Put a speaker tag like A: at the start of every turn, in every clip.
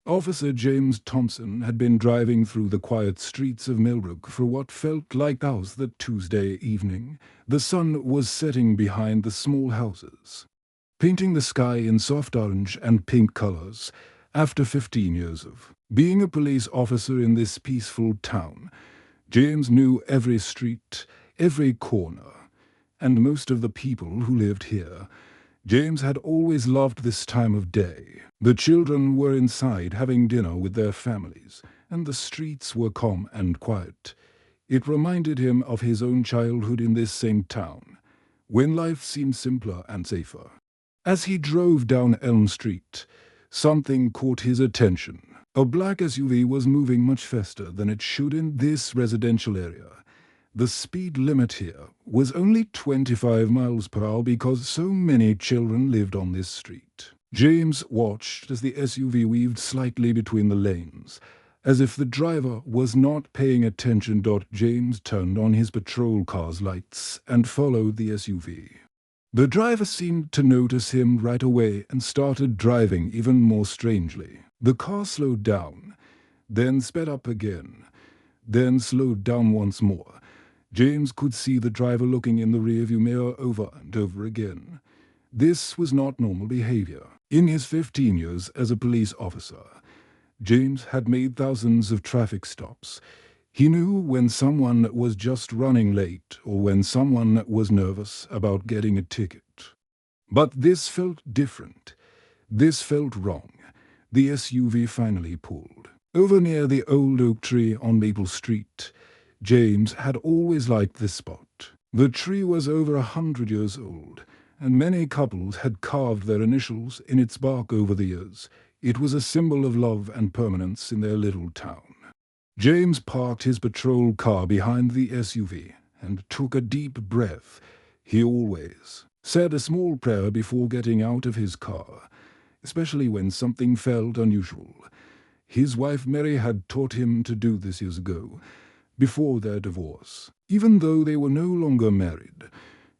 A: Officer James Thompson had been driving through the quiet streets of Millbrook for what felt like hours that Tuesday evening. The sun was setting behind the small houses, painting the sky in soft orange and pink colors. After 15 years of being a police officer in this peaceful town, James knew every street, every corner, and most of the people who lived here. James had always loved this time of day. The children were inside having dinner with their families, and the streets were calm and quiet. It reminded him of his own childhood in this same town, when life seemed simpler and safer. As he drove down Elm Street, something caught his attention. A black SUV was moving much faster than it should in this residential area. The speed limit here was only 25 miles per hour because so many children lived on this street. James watched as the SUV weaved slightly between the lanes. As if the driver was not paying attention, James turned on his patrol car's lights and followed the SUV. The driver seemed to notice him right away and started driving even more strangely. The car slowed down, then sped up again, then slowed down once more. James could see the driver looking in the rearview mirror over and over again. This was not normal behavior. In his 15 years as a police officer, James had made thousands of traffic stops. He knew when someone was just running late or when someone was nervous about getting a ticket. But this felt different. This felt wrong. The SUV finally pulled over near the old oak tree on Maple Street. James had always liked this spot. The tree was over 100 years old, and many couples had carved their initials in its bark over the years. It was a symbol of love and permanence in their little town. James parked his patrol car behind the SUV and took a deep breath. He always said a small prayer before getting out of his car, especially when something felt unusual. His wife Mary had taught him to do this years ago, before their divorce. Even though they were no longer married,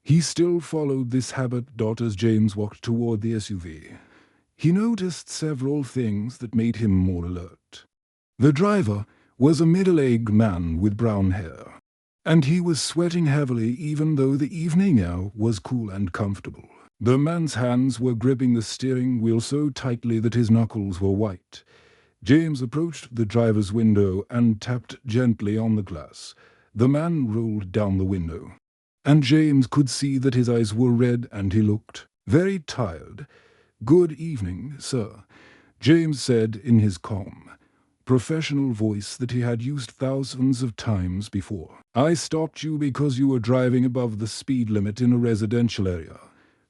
A: he still followed this habit. As James walked toward the SUV, he noticed several things that made him more alert. The driver was a middle-aged man with brown hair, and he was sweating heavily even though the evening air was cool and comfortable. The man's hands were gripping the steering wheel so tightly that his knuckles were white. James approached the driver's window and tapped gently on the glass. The man rolled down the window, and James could see that his eyes were red and he looked very tired. "Good evening, sir," James said in his calm, professional voice that he had used thousands of times before. "I stopped you because you were driving above the speed limit in a residential area.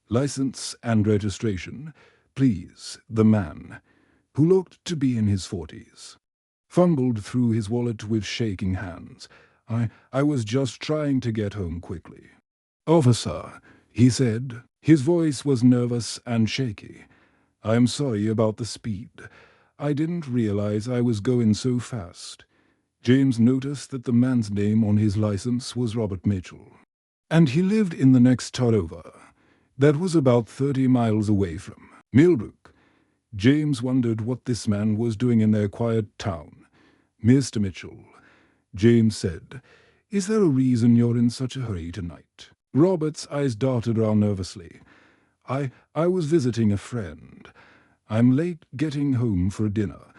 A: License and registration, please." The man, who looked to be in his 40s, fumbled through his wallet with shaking hands. I was just trying to get home quickly." "Officer," he said. His voice was nervous and shaky. "I'm sorry about the speed. I didn't realize I was going so fast." James noticed that the man's name on his license was Robert Mitchell, and he lived in the next town over. That was about 30 miles away from Millbrook. James wondered what this man was doing in their quiet town. "Mr. Mitchell," James said, "is there a reason you're in such a hurry tonight?" Robert's eyes darted around nervously. I was visiting a friend. I'm late getting home for dinner."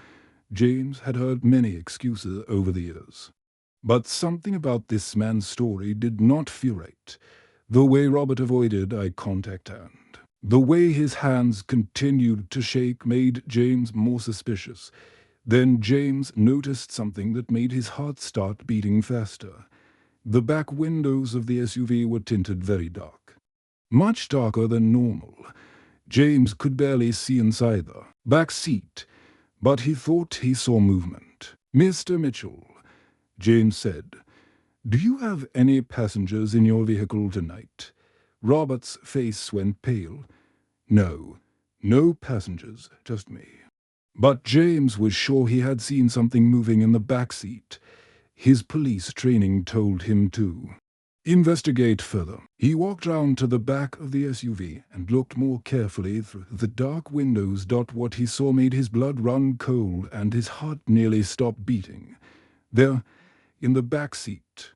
A: James had heard many excuses over the years, but something about this man's story did not feel right. The way Robert avoided eye contact and the way his hands continued to shake made James more suspicious. Then James noticed something that made his heart start beating faster. The back windows of the SUV were tinted very dark, much darker than normal. James could barely see inside the back seat, but he thought he saw movement. "Mr. Mitchell," James said, "do you have any passengers in your vehicle tonight?" Robert's face went pale. No passengers, just me." But James was sure he had seen something moving in the back seat. His police training told him to. Investigate further. He walked round to the back of the SUV and looked more carefully through the dark windows. What he saw made his blood run cold and his heart nearly stopped beating. There, in the back seat,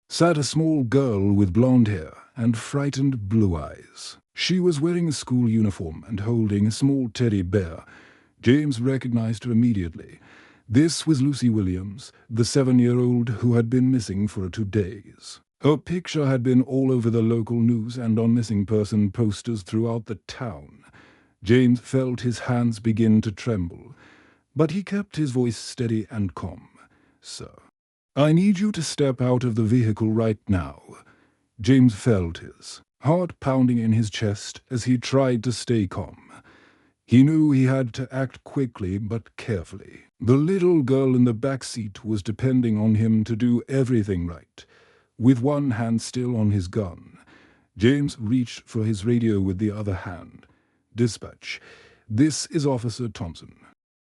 A: sat a small girl with blonde hair and frightened blue eyes. She was wearing a school uniform and holding a small teddy bear. James recognized her immediately. This was Lucy Williams, the 7-year-old who had been missing for 2 days. Her picture had been all over the local news and on missing person posters throughout the town. James felt his hands begin to tremble, but he kept his voice steady and calm. "Sir, I need you to step out of the vehicle right now." James felt his heart pounding in his chest as he tried to stay calm. He knew he had to act quickly but carefully. The little girl in the back seat was depending on him to do everything right. With one hand still on his gun, James reached for his radio with the other hand. "Dispatch, this is Officer Thompson,"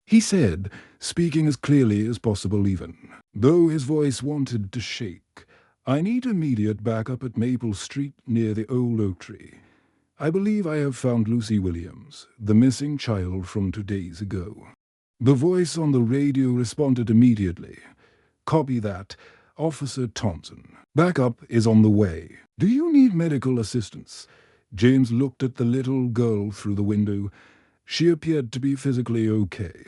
A: he said, speaking as clearly as possible even, though his voice wanted to shake. "I need immediate backup at Maple Street near the old oak tree. I believe I have found Lucy Williams, the missing child from 2 days ago." The voice on the radio responded immediately. "Copy that, Officer Thompson. Backup is on the way. Do you need medical assistance?" James looked at the little girl through the window. She appeared to be physically okay,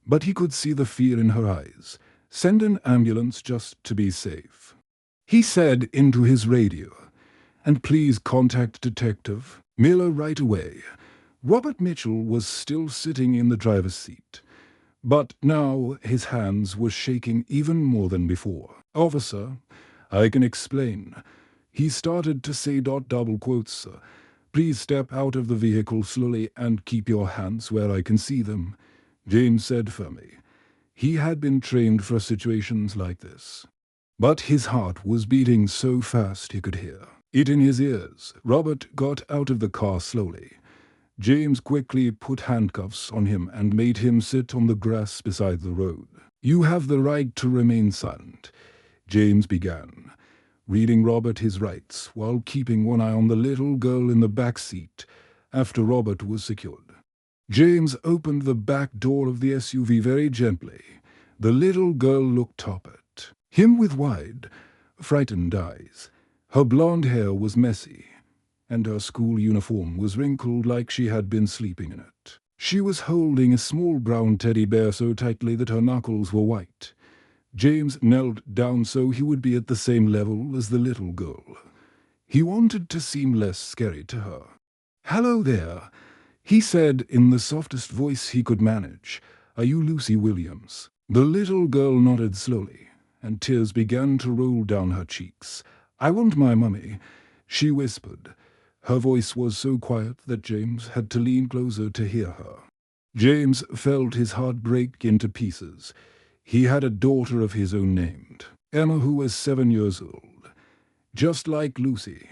A: but he could see the fear in her eyes. "Send an ambulance just to be safe," he said into his radio. "And please contact Detective Miller right away." Robert Mitchell was still sitting in the driver's seat, but now his hands were shaking even more than before. "Officer, I can explain." He started to say double quotes, "Please step out of the vehicle slowly and keep your hands where I can see them," James said firmly. He had been trained for situations like this. But his heart was beating so fast he could hear it in his ears. Robert got out of the car slowly. James quickly put handcuffs on him and made him sit on the grass beside the road. "You have the right to remain silent," James began, reading Robert his rights while keeping one eye on the little girl in the back seat. After Robert was secured, James opened the back door of the SUV very gently. The little girl looked up at him with wide, frightened eyes. Her blonde hair was messy, and her school uniform was wrinkled like she had been sleeping in it. She was holding a small brown teddy bear so tightly that her knuckles were white. James knelt down so he would be at the same level as the little girl. He wanted to seem less scary to her. "Hello there," he said in the softest voice he could manage. "Are you Lucy Williams?" The little girl nodded slowly, and tears began to roll down her cheeks. "I want my mummy," she whispered. Her voice was so quiet that James had to lean closer to hear her. James felt his heart break into pieces. He had a daughter of his own named Emma, who was 7 years old. Just like Lucy,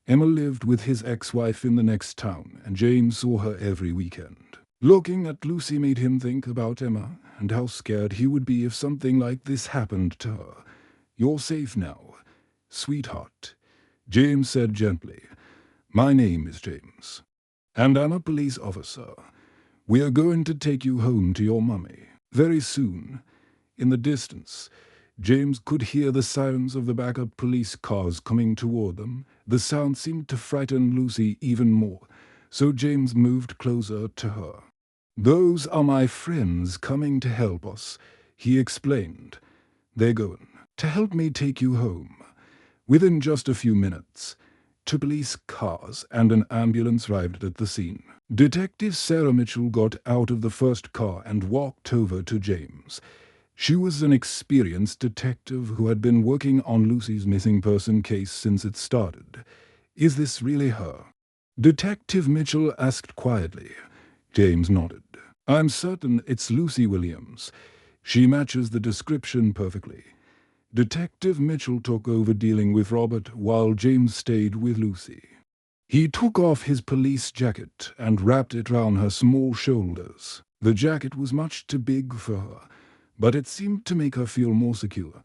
A: Emma lived with his ex-wife in the next town, and James saw her every weekend. Looking at Lucy made him think about Emma and how scared he would be if something like this happened to her. "You're safe now, sweetheart," James said gently. "My name is James, and I'm a police officer. We are going to take you home to your mummy very soon." In the distance, James could hear the sirens of the backup police cars coming toward them. The sound seemed to frighten Lucy even more, so James moved closer to her. "Those are my friends coming to help us," he explained. "They're going to help me take you home." Within just a few minutes, 2 police cars and an ambulance arrived at the scene. Detective Sarah Mitchell got out of the first car and walked over to James. She was an experienced detective who had been working on Lucy's missing person case since it started. "Is this really her?" Detective Mitchell asked quietly. James nodded. "I'm certain it's Lucy Williams. She matches the description perfectly." Detective Mitchell took over dealing with Robert while James stayed with Lucy. He took off his police jacket and wrapped it round her small shoulders. The jacket was much too big for her, but it seemed to make her feel more secure.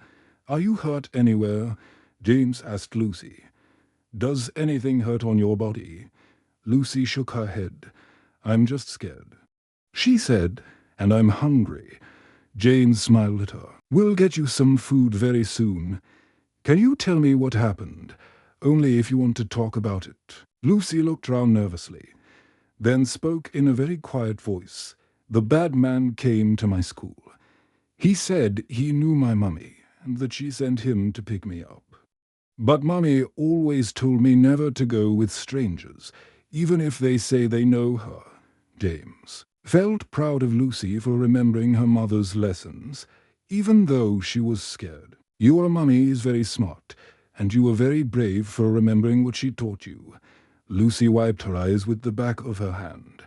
A: "Are you hurt anywhere?" James asked Lucy, "Does anything hurt on your body?" Lucy shook her head. "I'm just scared." She said, "And I'm hungry." James smiled at her. "We'll get you some food very soon. Can you tell me what happened? Only if you want to talk about it." Lucy looked round nervously, then spoke in a very quiet voice. "The bad man came to my school. He said he knew my mummy and that she sent him to pick me up. But Mummy always told me never to go with strangers, even if they say they know her." James felt proud of Lucy for remembering her mother's lessons, even though she was scared. "Your mummy is very smart, and you were very brave for remembering what she taught you." Lucy wiped her eyes with the back of her hand.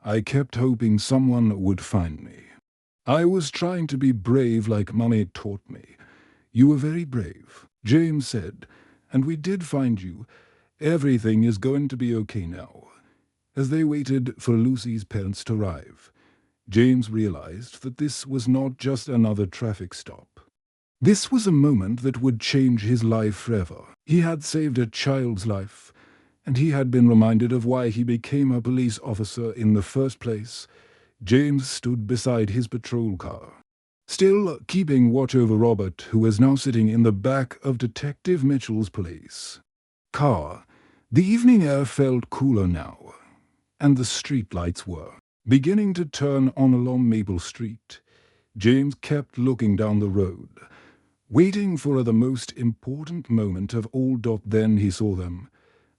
A: "I kept hoping someone would find me. I was trying to be brave like Mummy taught me." "You were very brave," James said, "and we did find you. Everything is going to be okay now." As they waited for Lucy's parents to arrive, James realized that this was not just another traffic stop. This was a moment that would change his life forever. He had saved a child's life, and he had been reminded of why he became a police officer in the first place. James stood beside his patrol car, still keeping watch over Robert, who was now sitting in the back of Detective Mitchell's police car. The evening air felt cooler now, and the streetlights were beginning to turn on along Maple Street. James kept looking down the road, waiting for the most important moment of all. Then he saw them.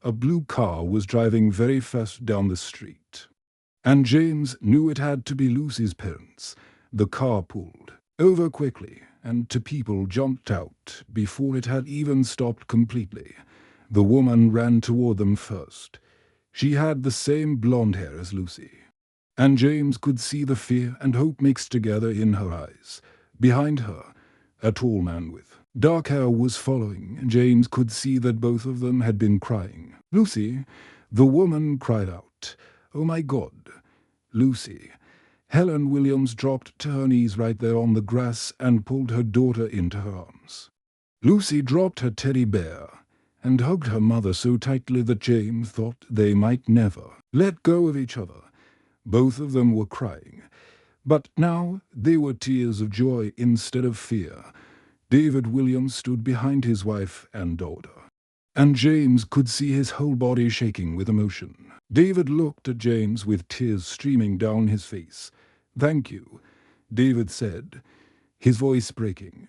A: A blue car was driving very fast down the street, and James knew it had to be Lucy's parents. The car pulled over quickly, and two people jumped out before it had even stopped completely. The woman ran toward them first. She had the same blonde hair as Lucy, and James could see the fear and hope mixed together in her eyes. Behind her, a tall man with dark hair was following, and James could see that both of them had been crying. "Lucy!" The woman cried out. "Oh my God!" "Lucy!" Helen Williams dropped to her knees right there on the grass and pulled her daughter into her arms. Lucy dropped her teddy bear and hugged her mother so tightly that James thought they might never let go of each other. Both of them were crying, but now they were tears of joy instead of fear. David Williams stood behind his wife and daughter, and James could see his whole body shaking with emotion. David looked at James with tears streaming down his face. "Thank you," David said, his voice breaking.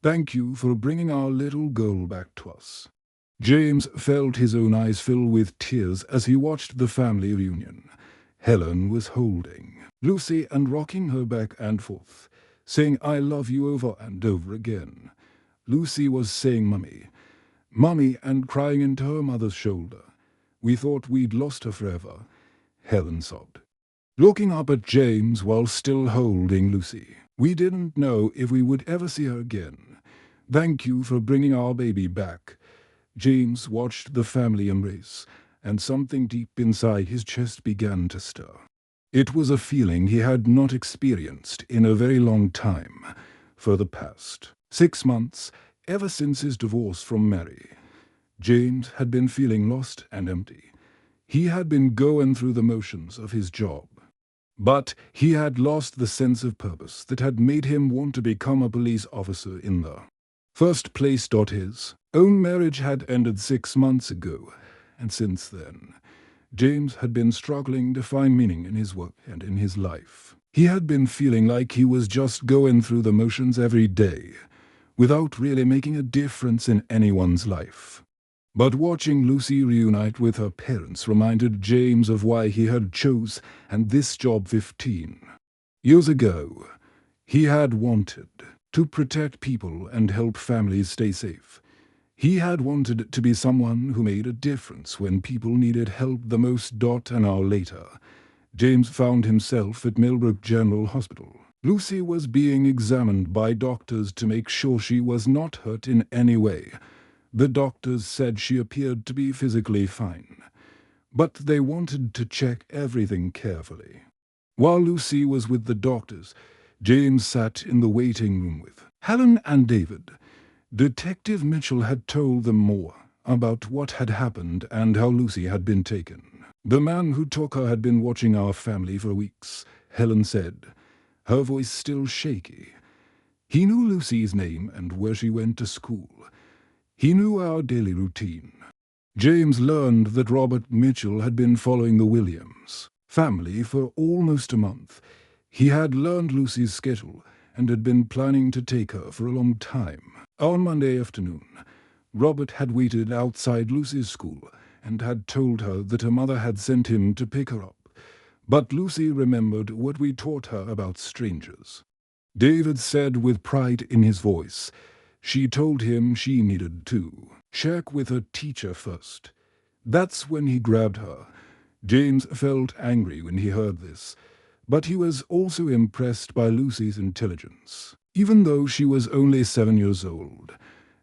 A: "Thank you for bringing our little girl back to us." James felt his own eyes fill with tears as he watched the family reunion. Helen was holding Lucy and rocking her back and forth, saying "I love you" over and over again. Lucy was saying "Mummy, Mummy," and crying into her mother's shoulder. "We thought we'd lost her forever," Helen sobbed, looking up at James while still holding Lucy. "We didn't know if we would ever see her again. Thank you for bringing our baby back." James watched the family embrace, and something deep inside his chest began to stir. It was a feeling he had not experienced in a very long time. For the past 6 months, ever since his divorce from Mary, James had been feeling lost and empty. He had been going through the motions of his job, but he had lost the sense of purpose that had made him want to become a police officer in the first place. His own marriage had ended 6 months ago, and since then, James had been struggling to find meaning in his work and in his life. He had been feeling like he was just going through the motions every day, without really making a difference in anyone's life. But watching Lucy reunite with her parents reminded James of why he had chose and this job 15 years ago. He had wanted to protect people and help families stay safe. He had wanted to be someone who made a difference when people needed help the most. An hour later, James found himself at Millbrook General Hospital. Lucy was being examined by doctors to make sure she was not hurt in any way. The doctors said she appeared to be physically fine, but they wanted to check everything carefully. While Lucy was with the doctors, James sat in the waiting room with Helen and David. Detective Mitchell had told them more about what had happened and how Lucy had been taken. "The man who took her had been watching our family for weeks," Helen said, her voice still shaky. "He knew Lucy's name and where she went to school. He knew our daily routine." James learned that Robert Mitchell had been following the Williams family for almost a month. He had learned Lucy's schedule and had been planning to take her for a long time. On Monday afternoon, Robert had waited outside Lucy's school and had told her that her mother had sent him to pick her up. But Lucy remembered what we taught her about strangers. David said with pride in his voice. She told him she needed to check with her teacher first. That's when he grabbed her. James felt angry when he heard this, but he was also impressed by Lucy's intelligence. Even though she was only 7 years old,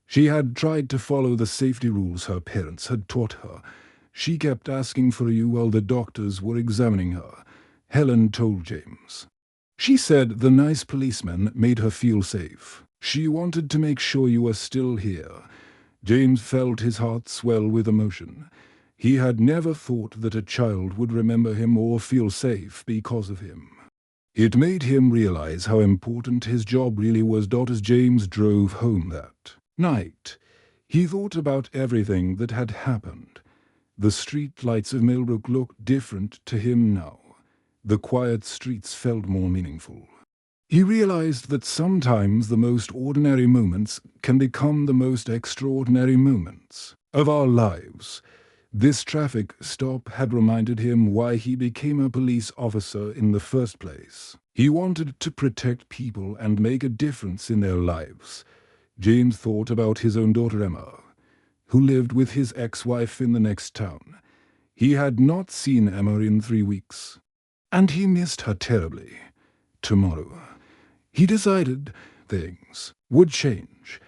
A: she had tried to follow the safety rules her parents had taught her. She kept asking for you while the doctors were examining her, Helen told James. She said the nice policeman made her feel safe. She wanted to make sure you were still here. James felt his heart swell with emotion. He had never thought that a child would remember him or feel safe because of him. It made him realize how important his job really was. As James drove home that night, he thought about everything that had happened. The street lights of Millbrook looked different to him now. The quiet streets felt more meaningful. He realized that sometimes the most ordinary moments can become the most extraordinary moments of our lives. This traffic stop had reminded him why he became a police officer in the first place. He wanted to protect people and make a difference in their lives. James thought about his own daughter Emma, who lived with his ex-wife in the next town. He had not seen Emma in 3 weeks, and he missed her terribly. Tomorrow, he decided, things would change.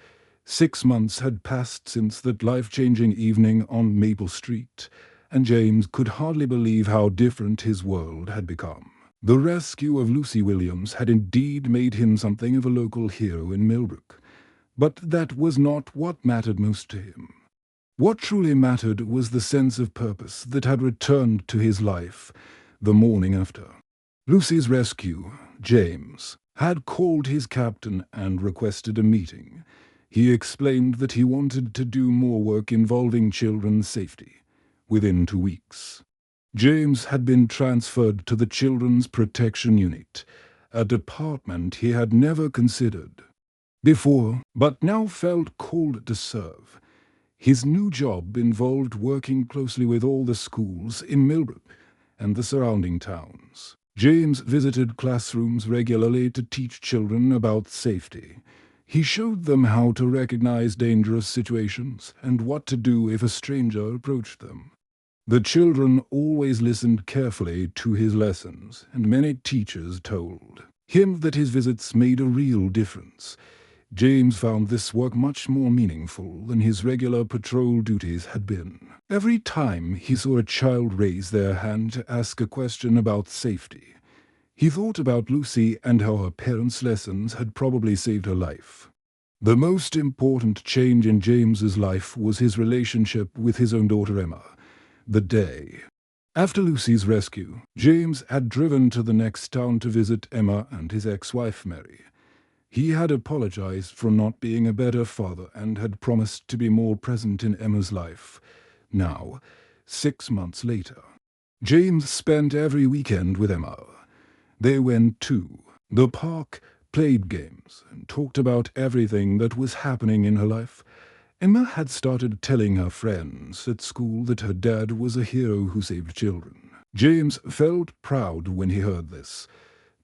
A: 6 months had passed since that life-changing evening on Maple Street, and James could hardly believe how different his world had become. The rescue of Lucy Williams had indeed made him something of a local hero in Millbrook, but that was not what mattered most to him. What truly mattered was the sense of purpose that had returned to his life the morning after. Lucy's rescue, James, had called his captain and requested a meeting. He explained that he wanted to do more work involving children's safety. Within 2 weeks, James had been transferred to the Children's Protection Unit, a department he had never considered before, but now felt called to serve. His new job involved working closely with all the schools in Millbrook and the surrounding towns. James visited classrooms regularly to teach children about safety. He showed them how to recognize dangerous situations and what to do if a stranger approached them. The children always listened carefully to his lessons, and many teachers told him that his visits made a real difference. James found this work much more meaningful than his regular patrol duties had been. Every time he saw a child raise their hand to ask a question about safety, he thought about Lucy and how her parents' lessons had probably saved her life. The most important change in James's life was his relationship with his own daughter Emma. The day after Lucy's rescue, James had driven to the next town to visit Emma and his ex-wife Mary. He had apologized for not being a better father and had promised to be more present in Emma's life. Now, 6 months later, James spent every weekend with Emma. They went to the park, played games, and talked about everything that was happening in her life. Emma had started telling her friends at school that her dad was a hero who saved children. James felt proud when he heard this,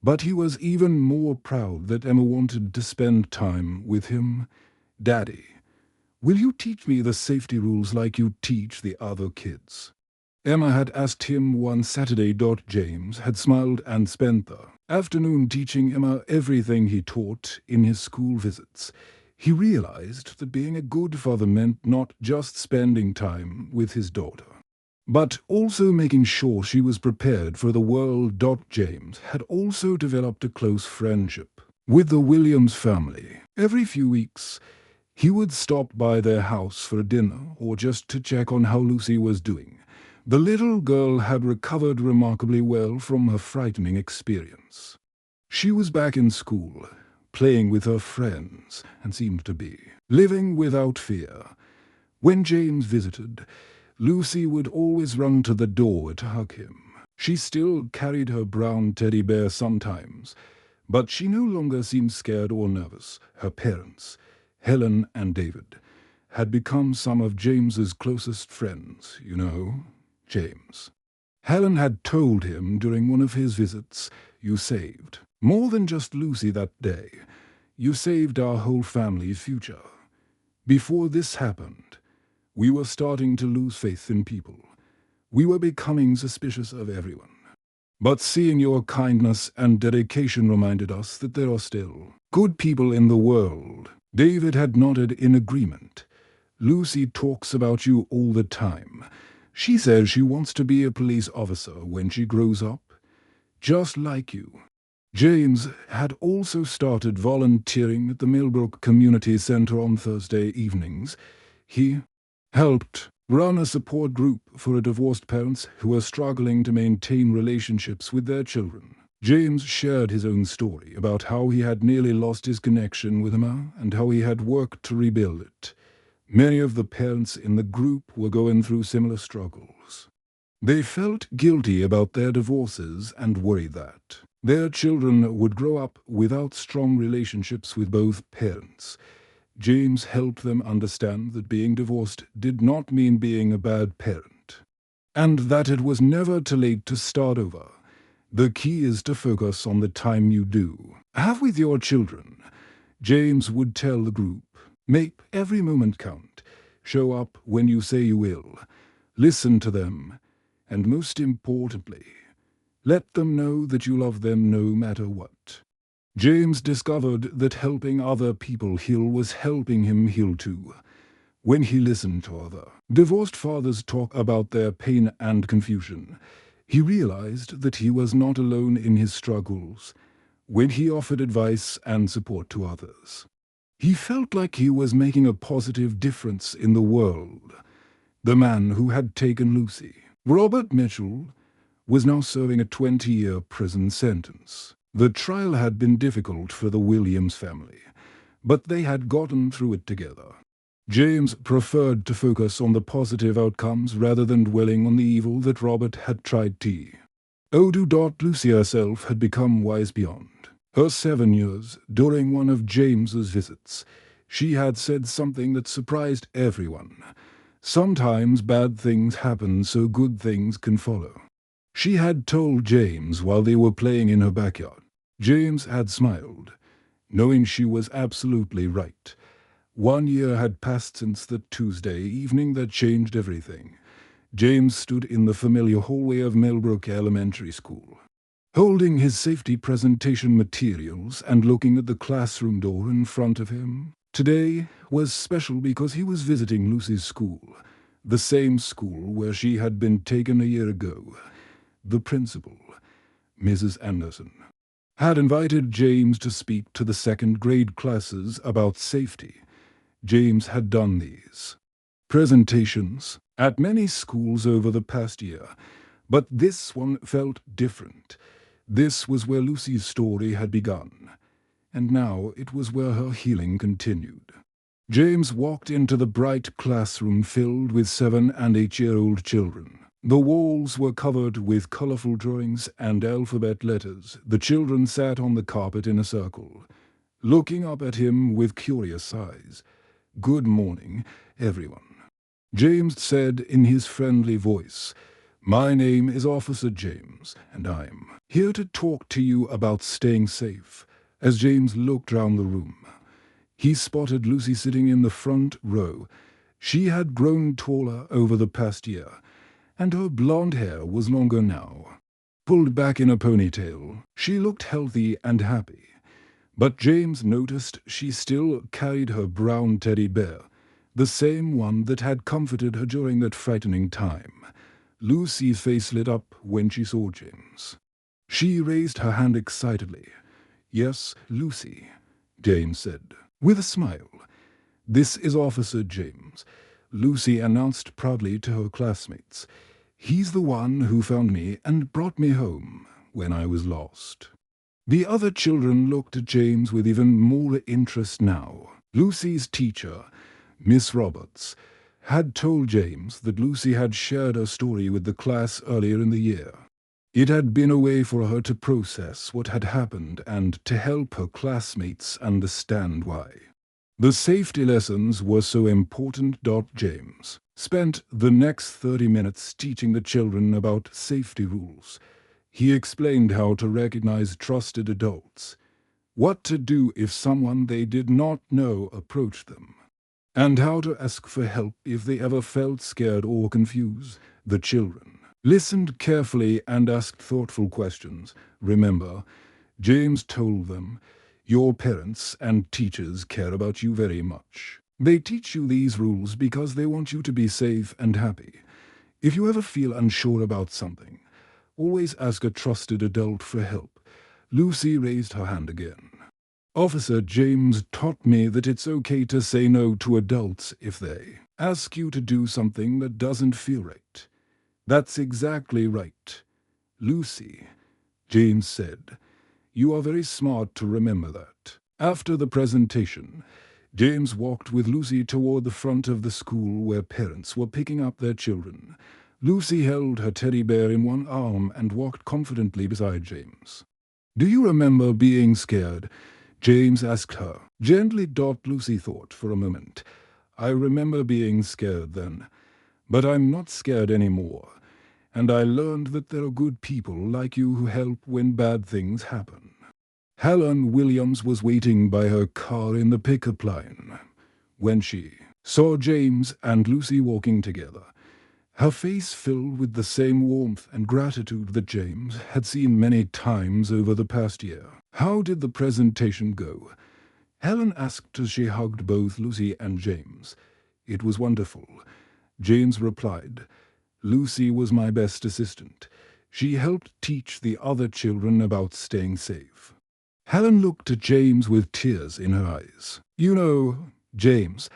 A: but he was even more proud that Emma wanted to spend time with him. "Daddy, will you teach me the safety rules like you teach the other kids?" Emma had asked him one Saturday. James had smiled and spent the afternoon teaching Emma everything he taught in his school visits. He realized that being a good father meant not just spending time with his daughter, but also making sure she was prepared for the world. James had also developed a close friendship with the Williams family. Every few weeks, He would stop by their house for a dinner or just to check on how Lucy was doing. The little girl had recovered remarkably well from her frightening experience. She was back in school, playing with her friends, and seemed to be living without fear. When James visited, Lucy would always run to the door to hug him. She still carried her brown teddy bear sometimes, but she no longer seemed scared or nervous. Her parents, Helen and David, had become some of James's closest friends, you know, James. Helen had told him during one of his visits, "You saved more than just Lucy that day. You saved our whole family's future. Before this happened, we were starting to lose faith in people. We were becoming suspicious of everyone. But seeing your kindness and dedication reminded us that there are still good people in the world." David had nodded in agreement. "Lucy talks about you all the time. She says she wants to be a police officer when she grows up, just like you." James had also started volunteering at the Millbrook Community Center on Thursday evenings. He helped run a support group for divorced parents who were struggling to maintain relationships with their children. James shared his own story about how he had nearly lost his connection with Emma and how he had worked to rebuild it. Many of the parents in the group were going through similar struggles. They felt guilty about their divorces and worried that their children would grow up without strong relationships with both parents. James helped them understand that being divorced did not mean being a bad parent, and that it was never too late to start over. The key is to focus on the time you do have with your children. James would tell the group, "Make every moment count. Show up when you say you will. Listen to them. And most importantly, let them know that you love them no matter what." James discovered that helping other people heal was helping him heal too. When he listened to other divorced fathers talk about their pain and confusion, he realized that he was not alone in his struggles. When he offered advice and support to others, he felt like he was making a positive difference in the world. The man who had taken Lucy, Robert Mitchell, was now serving a 20-year prison sentence. The trial had been difficult for the Williams family, but they had gotten through it together. James preferred to focus on the positive outcomes rather than dwelling on the evil that Robert had tried to. Lucy herself had become wise beyond her 7 years. During one of James's visits, she had said something that surprised everyone. "Sometimes bad things happen so good things can follow." She had told James while they were playing in her backyard. James had smiled, knowing she was absolutely right. 1 year had passed since the Tuesday evening that changed everything. James stood in the familiar hallway of Millbrook Elementary School, holding his safety presentation materials and looking at the classroom door in front of him. Today was special because he was visiting Lucy's school, the same school where she had been taken a year ago. The principal, Mrs. Anderson, had invited James to speak to the second-grade classes about safety. James had done these presentations at many schools over the past year, but this one felt different. This was where Lucy's story had begun, and now it was where her healing continued. James walked into the bright classroom filled with 7- and 8-year-old children. The walls were covered with colorful drawings and alphabet letters. The children sat on the carpet in a circle, looking up at him with curious eyes. "Good morning, everyone," James said in his friendly voice. "My name is Officer James, and I'm here to talk to you about staying safe." As James looked round the room, he spotted Lucy sitting in the front row. She had grown taller over the past year, and her blonde hair was longer now, pulled back in a ponytail. She looked healthy and happy, but James noticed she still carried her brown teddy bear, the same one that had comforted her during that frightening time. Lucy's face lit up when she saw James. She raised her hand excitedly. "Yes, Lucy," James said, with a smile. "This is Officer James," Lucy announced proudly to her classmates. "He's the one who found me and brought me home when I was lost." The other children looked at James with even more interest now. Lucy's teacher, Miss Roberts, had told James that Lucy had shared her story with the class earlier in the year. It had been a way for her to process what had happened and to help her classmates understand why. The safety lessons were so important. James spent the next 30 minutes teaching the children about safety rules. He explained how to recognize trusted adults, what to do if someone they did not know approached them, and how to ask for help if they ever felt scared or confused. The children listened carefully and asked thoughtful questions. Remember, James told them, your parents and teachers care about you very much. They teach you these rules because they want you to be safe and happy. If you ever feel unsure about something, always ask a trusted adult for help. Lucy raised her hand again. Officer James taught me that it's okay to say no to adults if they ask you to do something that doesn't feel right. That's exactly right, Lucy, James said. You are very smart to remember that. After the presentation, James walked with Lucy toward the front of the school where parents were picking up their children. Lucy held her teddy bear in one arm and walked confidently beside James. Do you remember being scared? James asked her. Gently. Lucy thought for a moment. I remember being scared then, but I'm not scared anymore. And I learned that there are good people like you who help when bad things happen. Helen Williams was waiting by her car in the pickup line when she saw James and Lucy walking together. Her face filled with the same warmth and gratitude that James had seen many times over the past year. How did the presentation go? Helen asked as she hugged both Lucy and James. It was wonderful, James replied. Lucy was my best assistant. She helped teach the other children about staying safe. Helen looked at James with tears in her eyes. You know, James,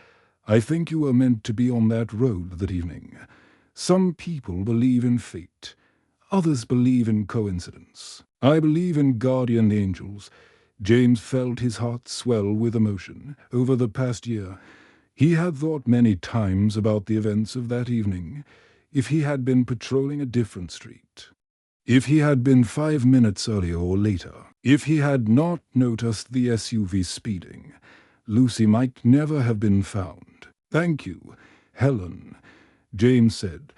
A: I think you were meant to be on that road that evening. Some people believe in fate. Others believe in coincidence. I believe in guardian angels. James felt his heart swell with emotion. Over the past year, he had thought many times about the events of that evening. If he had been patrolling a different street, if he had been 5 minutes earlier or later, if he had not noticed the SUV speeding, Lucy might never have been found. Thank you, Helen, James said.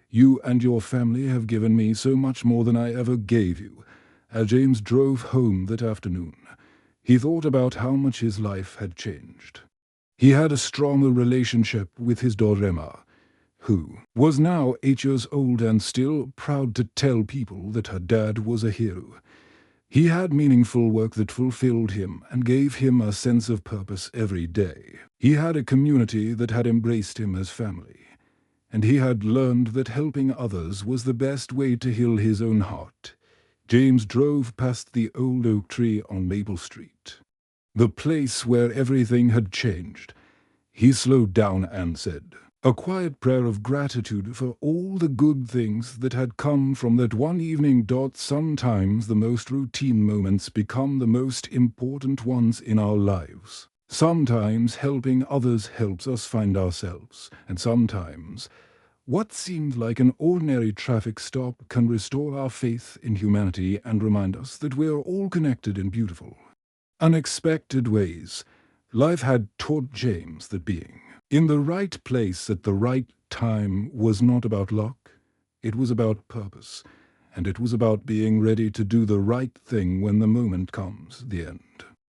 A: You and your family have given me so much more than I ever gave you. As James drove home that afternoon, he thought about how much his life had changed. He had a stronger relationship with his daughter Emma, who was now 8 years old and still proud to tell people that her dad was a hero. He had meaningful work that fulfilled him and gave him a sense of purpose every day. He had a community that had embraced him as family, and he had learned that helping others was the best way to heal his own heart. James drove past the old oak tree on Maple Street, the place where everything had changed. He slowed down and said a quiet prayer of gratitude for all the good things that had come from that one evening. Sometimes the most routine moments become the most important ones in our lives. Sometimes helping others helps us find ourselves, and sometimes what seemed like an ordinary traffic stop can restore our faith in humanity and remind us that we are all connected in beautiful, unexpected ways. Life had taught James that being in the right place at the right time was not about luck. It was about purpose, and it was about being ready to do the right thing when the moment comes. The end.